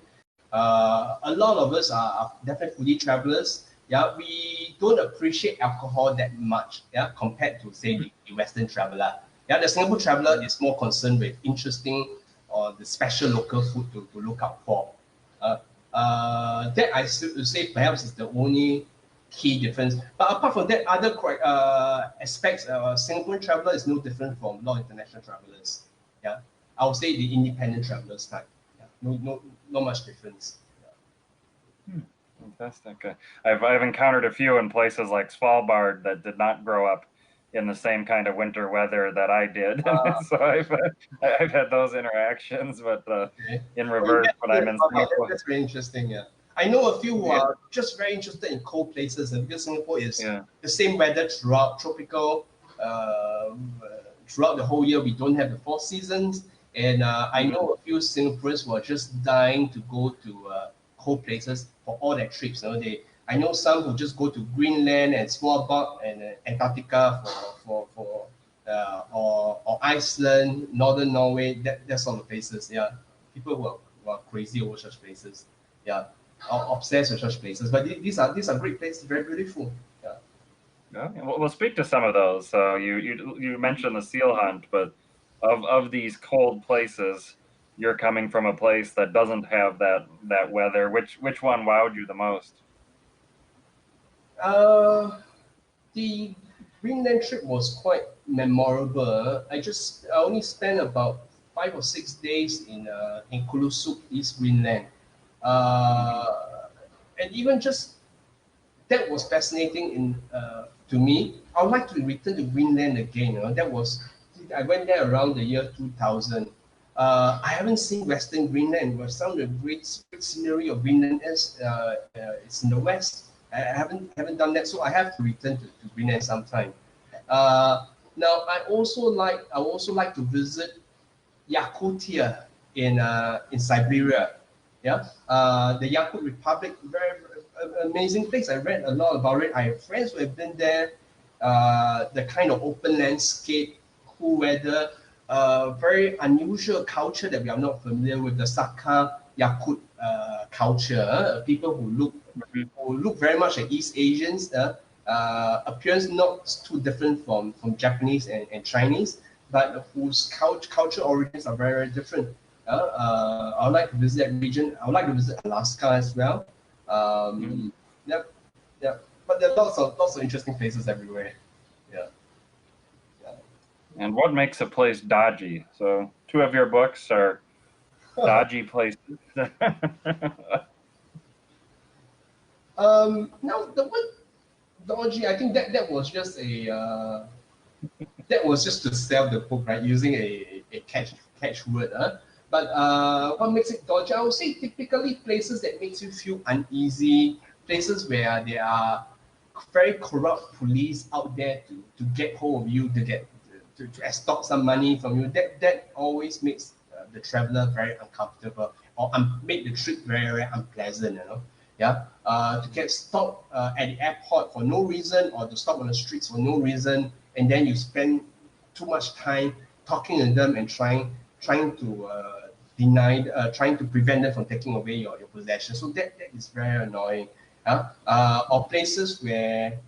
A lot of us are definitely foodie travelers. Yeah, we don't appreciate alcohol that much. Yeah, compared to say the Western traveler. Yeah, the Singapore traveler is more concerned with interesting or the special local food to look out for. That I still say perhaps is the only key difference. But apart from that, other aspects, Singaporean traveler is no different from non-international travelers. Yeah, I would say the independent travelers type. Yeah, not much difference. Fantastic. I've encountered a few in places like Svalbard that did not grow up in the same kind of winter weather that I did, so I've had those interactions. But Okay. in Oh, you reverse, get when to I'm learn in about that. Singapore, That's very interesting. Yeah, I know a few who yeah, are just very interested in cold places, and because Singapore is yeah, the same weather throughout, tropical, throughout the whole year. We don't have the four seasons, and I mm, know a few Singaporeans who are just dying to go to cold places for all their trips. You know, I know some who just go to Greenland and Svalbard and Antarctica or Iceland, northern Norway, that sort of places. Yeah, people who are crazy over such places. Yeah, or obsessed with such places. But these are great places, very beautiful. Yeah. yeah. We'll speak to some of those. So you mentioned the seal hunt, but of these cold places, you're coming from a place that doesn't have that weather. Which one wowed you the most? Uh, the Greenland trip was quite memorable. I only spent about 5 or 6 days in Kulusuk, East Greenland, Mhm. and even just that was fascinating to me. I would like to return to Greenland again. You know, I went there around the year 2000. I haven't seen Western Greenland, but some of the great scenery of Greenland is it's in the west. I haven't done that, so I have to return to Greenland sometime. Now I also like to visit Yakutia in Siberia. Yeah, the Yakut Republic, very amazing place. I read a lot about it. I have friends who have been there. The kind of open landscape, cool weather, very unusual culture that we are not familiar with. The Saka Yakut culture, people who look very much like East Asians. Appearance not too different from Japanese and Chinese, but whose culture origins are very different. I would like to visit that region. I would like to visit Alaska as well. Mhm. Yep, yep. But there are lots of interesting places everywhere. Yeah, And what makes a place dodgy? So two of your books are yeah. dodgy places. Now the word dodgy, I think that was just a that was just to sell the book, right? Using a catchword. But what makes it dodgy? I would say typically places that makes you feel uneasy, places where there are very corrupt police out there to get hold of you, to extort some money from you. That always makes the traveler very uncomfortable or make the trip very unpleasant. You know. Yeah, to get stopped at the airport for no reason, or to stop on the streets for no reason, and then you spend too much time talking to them and trying to trying to prevent them from taking away your possessions. So that is very annoying. Or places where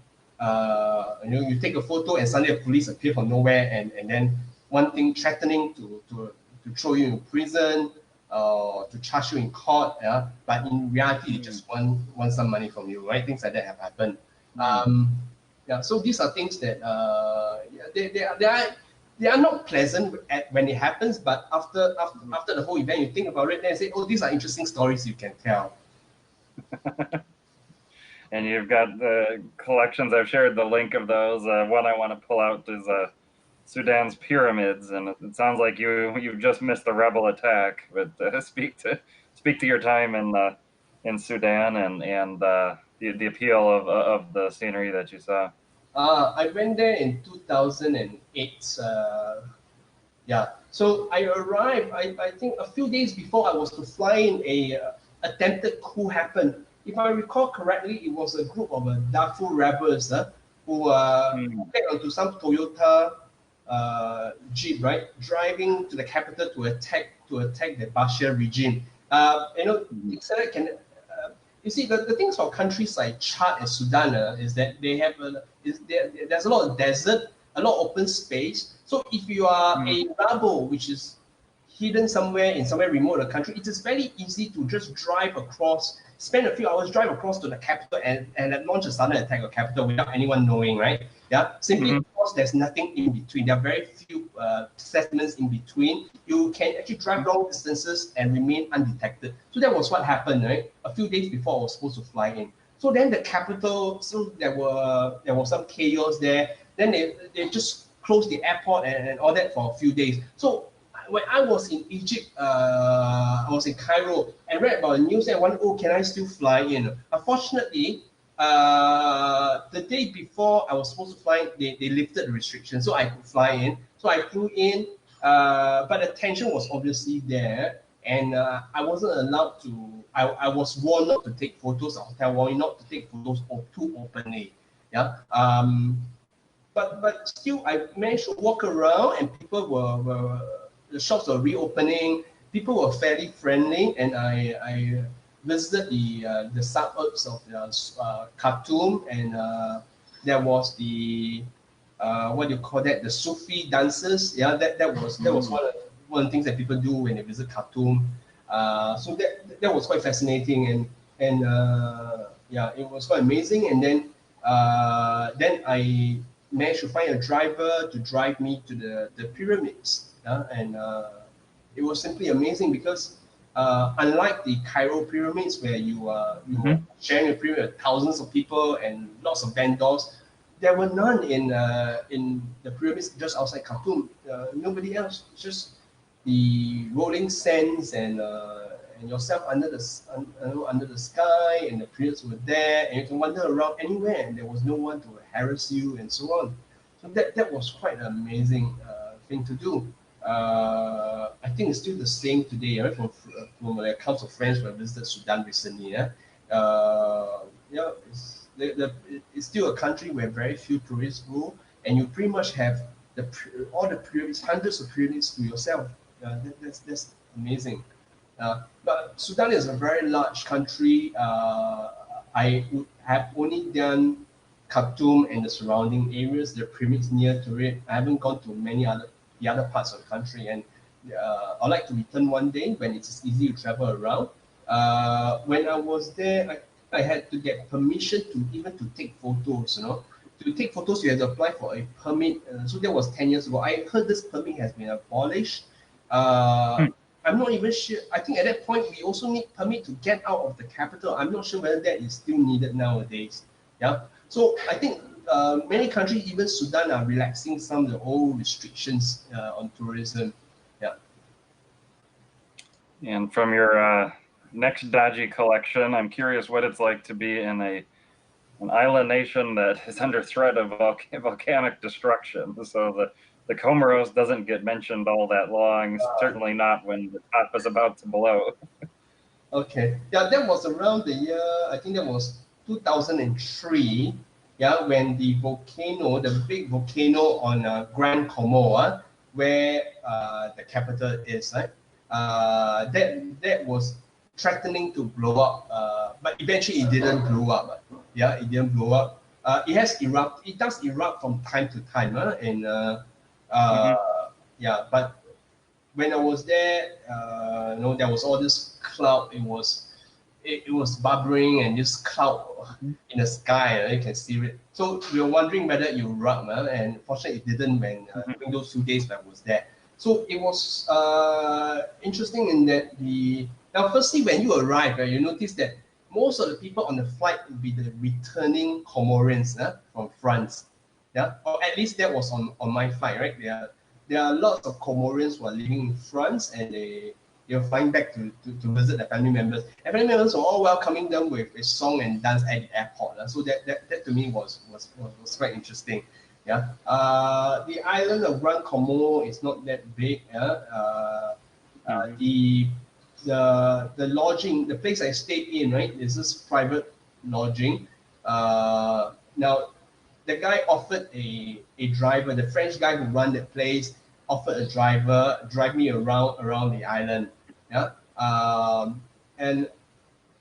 you take a photo and suddenly the police appear from nowhere, and then one thing threatening to throw you in prison or to charge you in court, yeah? But in reality, they Mm, just want some money from you, right? Things like that have happened. mm, Yeah, so these are things that yeah, they are not pleasant when it happens, but after the whole event, you think about it, then you say, oh, these are interesting stories you can tell. and you've got the collections. I've shared the link of those. One I want to pull out is Sudan's pyramids, and it sounds like you've just missed the rebel attack. But speak to your time in Sudan and the appeal of the scenery that you saw. I went there in 2008. Yeah, so I arrived. I think a few days before I was to fly in, a attempted coup happened. If I recall correctly, it was a group of Darfur rebels who Mm, get onto some Toyota jeep, right, driving to the capital to attack the Bashir regime. Things like that can. You see, the things for countries like Chad and Sudan is that they have there's a lot of desert, a lot of open space. So if you are a rebel, which is hidden somewhere remote in the country, it is very easy to just drive across, spend a few hours, drive across to the capital and launch a sudden attack on the capital without anyone knowing, right? Yeah, simply because there's nothing in between. There are very few settlements in between. You can actually drive long distances and remain undetected. So that was what happened, right? A few days before I was supposed to fly in. So then the capital, so there was some chaos there. Then they just closed the airport and all that for a few days. So when I was in Egypt, I was in Cairo and read about the news and wondered, oh, can I still fly in? Unfortunately, the day before I was supposed to fly in, they lifted the restrictions, so I could fly in. So I flew in, but the tension was obviously there, and I wasn't allowed to. I was warned not to take photos. The hotel warned not to take photos too openly. Yeah. But still, I managed to walk around, and people were the shops were reopening. People were fairly friendly, and I visited the suburbs of Khartoum, and there was the what do you call that? The Sufi dances. Yeah, that was one of the things that people do when they visit Khartoum. So that was quite fascinating, and yeah, it was quite amazing. And then I managed to find a driver to drive me to the pyramids. And it was simply amazing because unlike the Cairo pyramids where you are sharing a pyramid with thousands of people and lots of vendors, there were none in the pyramids just outside Khartoum. Nobody else, just the rolling sands and yourself under the sky, and the pyramids were there, and you can wander around anywhere, and there was no one to harass you and so on. So that was quite an amazing thing to do. I think it's still the same today, right? From my accounts of friends who have visited Sudan recently. It's still a country where very few tourists go, and you pretty much have all the pyramids, hundreds of pyramids to yourself. That's amazing. But Sudan is a very large country. I would have only done Khartoum and the surrounding areas, the pyramids near to it. I haven't gone to the other parts of the country, and I'd like to return one day when it's easy to travel around. When I was there, I had to get permission to take photos. To take photos, you have to apply for a permit. So that was 10 years ago. I heard this permit has been abolished. I'm not even sure. I think at that point we also need permit to get out of the capital. I'm not sure whether that is still needed nowadays. Yeah. So I think many countries, even Sudan, are relaxing some of the old restrictions on tourism. Yeah. And from your next Dodgy collection, I'm curious what it's like to be in an island nation that is under threat of volcanic destruction. So the Comoros doesn't get mentioned all that long, certainly not when the top is about to blow. Okay. Yeah, that was around the year, I think that was 2003. Yeah, when the big volcano on Grand Comore, where the capital is, right? That was threatening to blow up, but eventually it didn't blow up. Yeah, it didn't blow up. It does erupt from time to time, yeah. But when I was there, there was all this cloud. It was bubbling, and this cloud in the sky, you can see it. So we were wondering whether it would erupt, and fortunately it didn't when during those 2 days that I was there. So it was interesting in that now firstly when you arrive, you notice that most of the people on the flight will be the returning Comorians from France. Yeah, or at least that was on my flight, right? There are lots of Comorians who are living in France, and they're flying back to visit their family members. And family members were all welcoming them with a song and dance at the airport. So that to me was quite interesting. Yeah, the island of Grand Comore is not that big. The lodging, the place I stayed in, right, is this private lodging. Now, the guy offered a driver, the French guy who run the place, offered a driver, drive me around the island. Yeah. And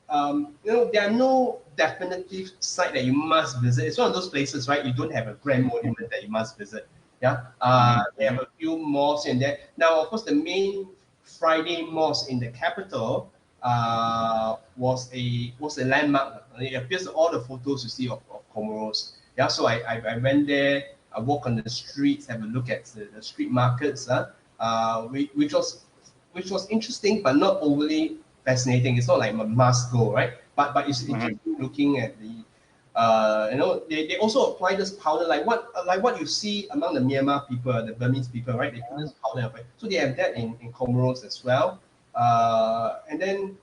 there are no definitive site that you must visit. It's one of those places, right? You don't have a grand monument that you must visit. Yeah. They have a few mosques in there. Now, of course, the main Friday mosque in the capital was a landmark. It appears in all the photos you see of Comoros. Yeah. So I went there. I walk on the streets, have a look at the street markets, which was interesting, but not overly fascinating. It's not like a must go, right? But it's interesting looking at the they also apply this powder like what you see among the Myanmar people, the Burmese people, right? They put this powder, so they have that in Comoros as well. And then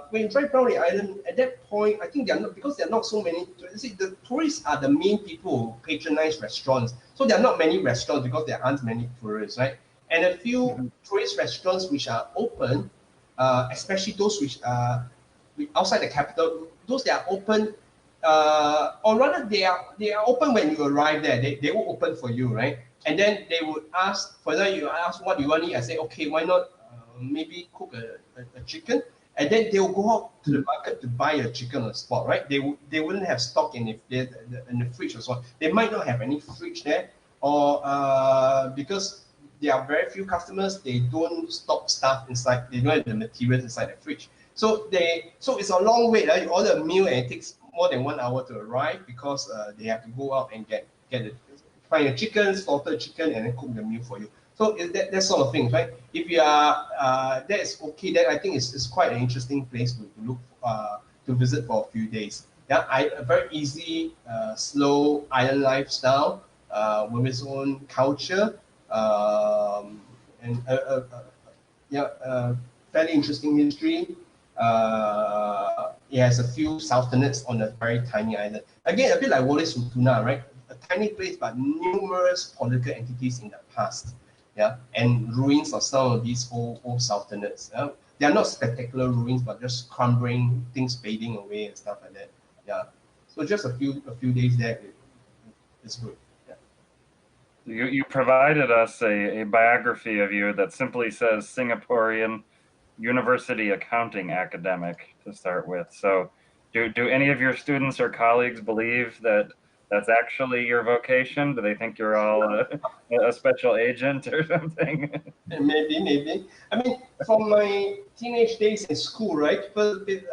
when you drive around the island, at that point, I think because there are not so many. See, the tourists are the main people who patronize restaurants, so there are not many restaurants because there aren't many tourists, right? And a few tourist restaurants which are open, especially those which are outside the capital, those that are open, or rather they are open when you arrive there. They will open for you, right? And then they would ask, for example, you ask what you want to eat. I say, okay, why not maybe cook a chicken? And then they'll go out to the market to buy a chicken on the spot, right? They wouldn't have stock in the fridge or so. They might not have any fridge there, or because there are very few customers, they don't stock stuff inside. They don't have the materials inside the fridge. So it's a long wait. You order a meal and it takes more than 1 hour to arrive because they have to go out and find a chicken, slaughter a chicken, and then cook the meal for you. So that sort of thing, right? If you are that is okay, then I think it's quite an interesting place to look to visit for a few days. Yeah, a very easy, slow island lifestyle with its own culture, and fairly interesting history. It has a few sultanates on a very tiny island. Again, a bit like Wallis Futuna, right? A tiny place, but numerous political entities in the past. Yeah, and ruins of some of these old sultanates. They are not spectacular ruins, but just crumbling, things fading away and stuff like that. Yeah, so just a few days there, it's good. Yeah. You provided us a biography of you that simply says Singaporean University accounting academic to start with. So do any of your students or colleagues believe that that's actually your vocation? Do they think you're all a special agent or something? Maybe. I mean, from my teenage days in school, right?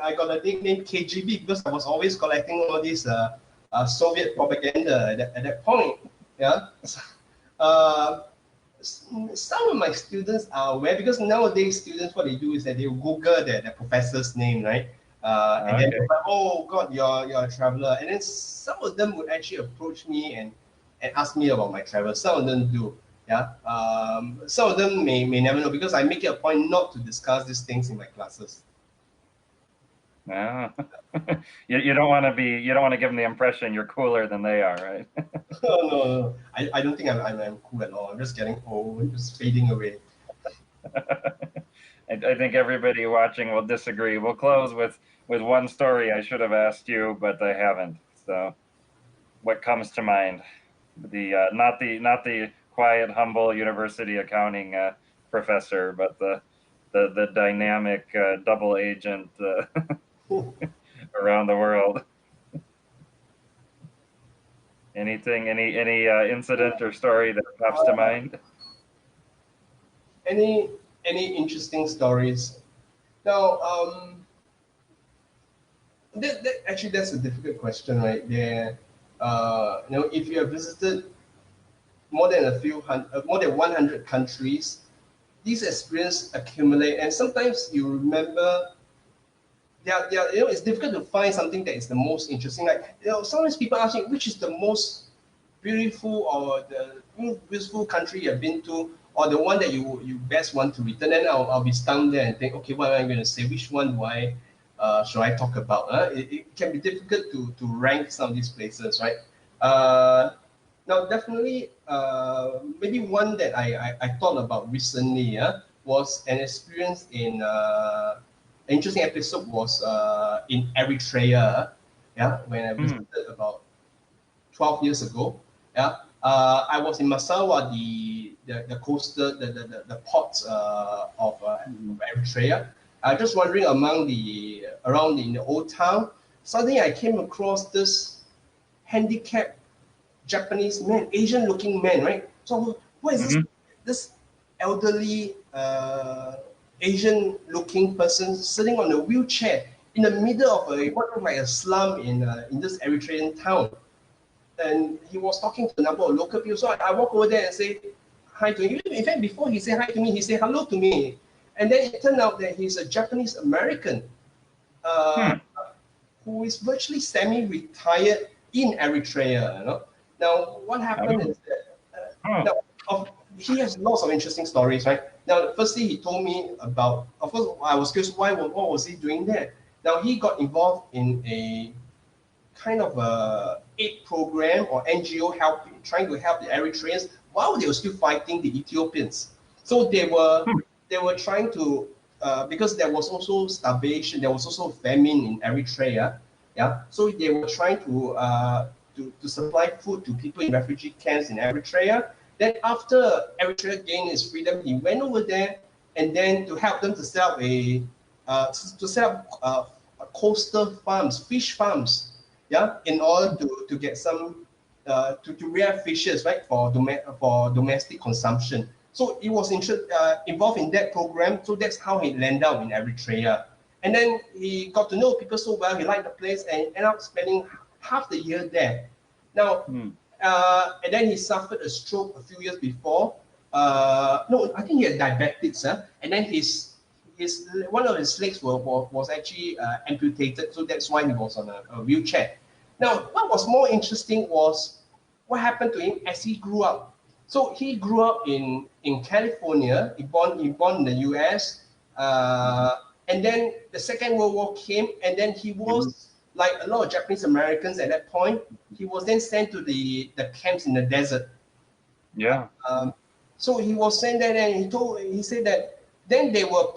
I got a nickname KGB because I was always collecting all these Soviet propaganda at that point. Yeah. Some of my students are aware because nowadays students, what they do is that they Google their professor's name, right? And then they're like, oh God, you're a traveler. And then some of them would actually approach me and ask me about my travel. Some of them do. Yeah. Some of them may never know because I make it a point not to discuss these things in my classes. No. You don't want to give them the impression you're cooler than they are, right? No. I don't think I'm cool at all. I'm just getting old, just fading away. I think everybody watching will disagree. We'll close with one story I should have asked you, but I haven't. So, what comes to mind? The not the quiet, humble university accounting professor, but the dynamic double agent around the world. Any incident or story that pops to mind? Any interesting stories? Now, actually that's a difficult question, right? There, if you have visited more than 100 countries, these experiences accumulate, and sometimes you remember. It's difficult to find something that is the most interesting. Like, sometimes people ask me, which is the most beautiful or the beautiful country you've been to, or the one that you best want to return. Then I'll be stunned there and think, okay, what am I going to say? Which one should I talk about? It can be difficult to rank some of these places, right? Now, definitely, maybe one that I thought about recently was an experience in. Interesting episode was in Eritrea, when I visited about 12 years ago. Yeah, I was in Massawa, the coastal, the port of Eritrea. Just wandering around in the old town. Suddenly, I came across this handicapped Japanese man, Asian-looking man, right? So, what is this elderly Asian-looking person sitting on a wheelchair in the middle of what looked like a slum in this Eritrean town? And he was talking to a number of local people. So I walk over there and say hi to him. In fact, before he said hi to me, he said hello to me. And then it turned out that he's a Japanese American who is virtually semi-retired in Eritrea. You know? Now, what happened is that he has lots of interesting stories, right? Now, firstly, he told me about, of course, I was curious, what was he doing there? Now, he got involved in a kind of a aid program or NGO trying to help the Eritreans while they were still fighting the Ethiopians. So they were trying to, because there was also starvation, there was also famine in Eritrea. Yeah, so they were trying to supply food to people in refugee camps in Eritrea. Then after Eritrea gained its freedom, he went over there and then to help them to set up coastal farms, fish farms, yeah, in order to get some to rear fishes, right, for domestic consumption. So he was involved in that program. So that's how he landed up in Eritrea. And then he got to know people so well. He liked the place and ended up spending half the year there. Now, and then he suffered a stroke a few years before. No, I think he had diabetics. And then one of his legs was actually amputated. So that's why he was on a wheelchair. Now, what was more interesting was what happened to him as he grew up. So he grew up in California. He born in the US. And then the Second World War came, and then he was, like a lot of Japanese Americans at that point, he was then sent to the camps in the desert. Yeah. So he was sent there, and he said that then they were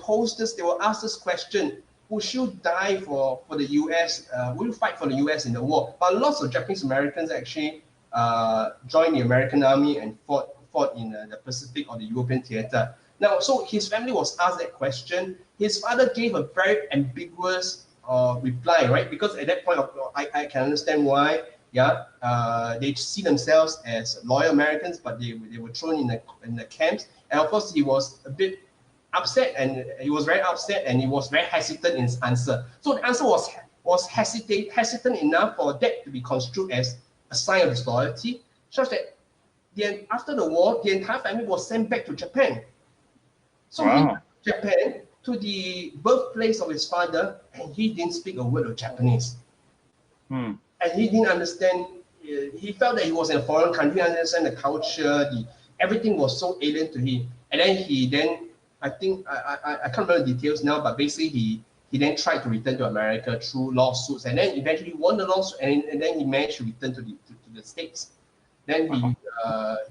asked this question: would you die for the US? Will you fight for the US in the war? But lots of Japanese Americans actually joined the American army and fought in the Pacific or the European theater. Now, so his family was asked that question. His father gave a very ambiguous reply, right? Because at that point, I can understand why. Yeah, they see themselves as loyal Americans, but they were thrown in the camps. And of course, he was a bit upset, and he was very upset, and he was very hesitant in his answer. So the answer was hesitant enough for that to be construed as a sign of disloyalty, such that after the war, the entire family was sent back to Japan. So he went to Japan, to the birthplace of his father, and he didn't speak a word of Japanese. And he didn't understand. He felt that he was in a foreign country, he didn't understand the culture. Everything was so alien to him. And then I think I can't remember the details now, but basically he then tried to return to America through lawsuits, and then eventually won the lawsuit, and then he managed to return to the States. Then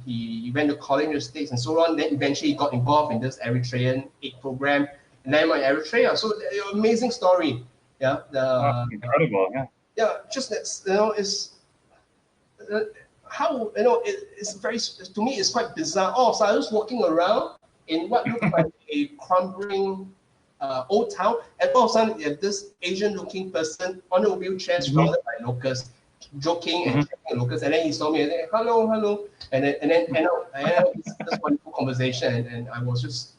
he went to college in the States and so on. Then eventually he got involved in this Eritrean aid program, and then went to Eritrea. So amazing story. Yeah. Incredible. Yeah. Yeah. Just that, it's how it's very, to me it's quite bizarre. Oh, so I was walking around in what looked like a crumbling old town, and all of a sudden you have this Asian-looking person on a wheelchair surrounded by locals, joking and chatting locals, and then he saw me and said, hello, and then it's this wonderful conversation, and I was just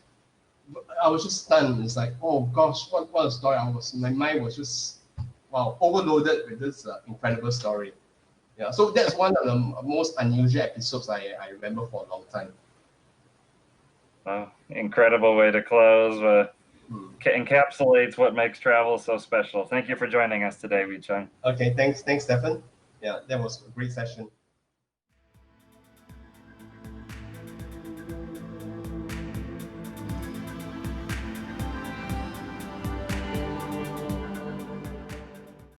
stunned. It's like, oh gosh, what a story! My mind was just overloaded with this incredible story. Yeah, so that's one of the most unusual episodes I remember for a long time. Incredible way to close. Encapsulates what makes travel so special. Thank you for joining us today, Wee Cheng. Okay, thanks, Stefan. Yeah, that was a great session.